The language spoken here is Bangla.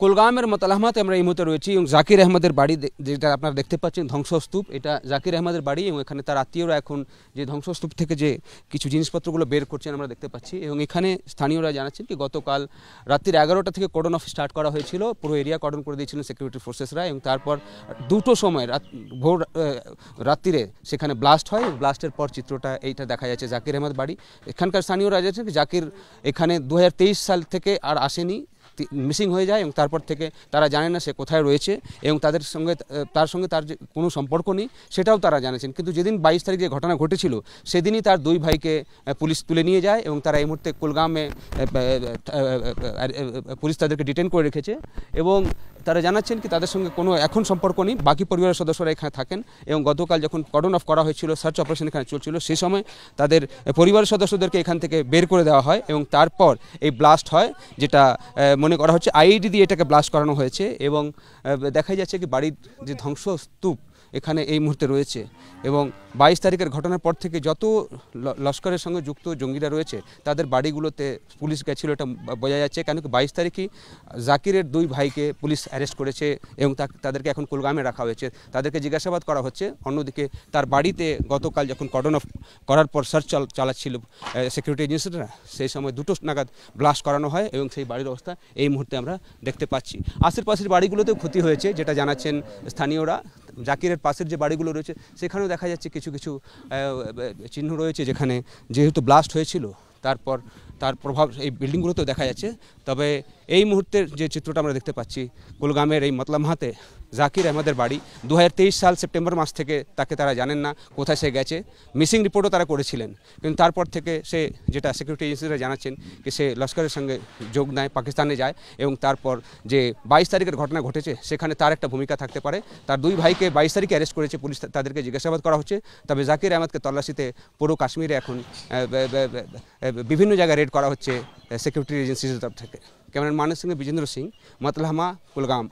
কুলগামের মতলহামাতে আমরা এই মুহূর্তে রয়েছি এবং জাকির আহমেদের বাড়ি যেটা আপনারা দেখতে পাচ্ছেন ধ্বংসস্তূপ, এটা জাকির আহমেদের বাড়ি এবং এখানে তার আত্মীয়রা এখন যে ধ্বংসস্তূপ থেকে যে কিছু জিনিসপত্রগুলো বের করছেন আমরা দেখতে পাচ্ছি। এবং এখানে স্থানীয়রা জানাচ্ছেন কি গতকাল রাত্রির 11টা থেকে কর্ডন অফ স্টার্ট করা হয়েছিল, পুরো এরিয়া কর্ডন করে দিয়েছিলেন সিকিউরিটি ফোর্সেসরা এবং তারপর 2টো সময় ভোর রাত্রিরে সেখানে ব্লাস্ট হয়। ব্লাস্টের পর চিত্রটা এইটা দেখা যাচ্ছে জাকির আহমেদ বাড়ি। এখানকার স্থানীয়রা জানাচ্ছেন কি জাকির এখানে 2023 সাল থেকে আর আসেনি, মিসিং হয়ে যায় এবং তারপর থেকে তারা জানে না সে কোথায় রয়েছে এবং তার সঙ্গে তার যে কোনো সম্পর্ক নেই সেটাও তারা জানেছেন। কিন্তু যেদিন 22 তারিখ যে ঘটনা ঘটেছিল সেদিনই তার 2 ভাইকে পুলিশ তুলে নিয়ে যায় এবং তারা এই মুহূর্তে কুলগামে পুলিশ তাদেরকে ডিটেন করে রেখেছে এবং তারা জানাচ্ছেন কি তাদের সঙ্গে কোনো এখন সম্পর্ক নেই। বাকি পরিবারের সদস্যরা এখানে থাকেন এবং গতকাল যখন কর্ডন অফ করা হয়েছিল, সার্চ অপারেশন এখানে চলছিল, সেই সময় তাদের পরিবারের সদস্যদেরকে এখান থেকে বের করে দেওয়া হয় এবং তারপর এই ব্লাস্ট হয়, যেটা মনে করা হচ্ছে আইইডি দিয়ে এটাকে ব্লাস্ট করানো হয়েছে। এবং দেখা যাচ্ছে কি বাড়ির যে ধ্বংসস্তূপ এখানে এই মুহূর্তে রয়েছে এবং 22 তারিখের ঘটনার পর থেকে যত লস্করের সঙ্গে যুক্ত জঙ্গিরা রয়েছে তাদের বাড়িগুলোতে পুলিশ গেছিলো, এটা বোঝা যাচ্ছে। কেন কি 22 তারিখই জাকিরের 2 ভাইকে পুলিশ অ্যারেস্ট করেছে এবং তাদেরকে এখন কুলগামে রাখা হয়েছে, তাদেরকে জিজ্ঞাসাবাদ করা হচ্ছে। অন্যদিকে তার বাড়িতে গতকাল যখন কর্ডন অফ করার পর সার্চ চালাচ্ছিল সিকিউরিটি এজেন্সিরা, সেই সময় 2টো নাগাদ ব্লাস্ট করানো হয় এবং সেই বাড়ির অবস্থা এই মুহূর্তে আমরা দেখতে পাচ্ছি। আশেপাশের বাড়িগুলোতেও ক্ষতি হয়েছে যেটা জানাচ্ছেন স্থানীয়রা। জাকিরের পাশের যে বাড়িগুলো রয়েছে সেখানেও দেখা যাচ্ছে কিছু কিছু চিহ্ন রয়েছে যেখানে যেহেতু ব্লাস্ট হয়েছিল তারপর তার প্রভাব এই বিল্ডিংগুলোতেও দেখা যাচ্ছে। তবে এই মুহূর্তের যে চিত্রটা আমরা দেখতে পাচ্ছি কুলগামের এই মতলমহাতে জাকির আহমেদের বাড়ি, 2023 সাল সেপ্টেম্বর মাস থেকে তাকে তারা জানেন না কোথায় সে গেছে, মিসিং রিপোর্টও তারা করেছিলেন। কিন্তু তারপর থেকে সে, যেটা সিকিউরিটি এজেন্সিরা জানাচ্ছেন কি সে লস্করের সঙ্গে যোগ নেয়, পাকিস্তানে যায় এবং তারপর যে 22 তারিখের ঘটনা ঘটেছে সেখানে তার একটা ভূমিকা থাকতে পারে। তার 2 ভাইকে 22 তারিখে অ্যারেস্ট করেছে পুলিশ, তাদেরকে জিজ্ঞাসাবাদ করা হচ্ছে। তবে জাকির আহমেদকে তল্লাশিতে পুরো কাশ্মীরে এখন বিভিন্ন জায়গায় রেড করা হচ্ছে সিকিউরিটি এজেন্সির তরফ থেকে। ক্যামেরার মানের সঙ্গে বিজেন্দ্র সিং, মতলহামা, কুলগাম।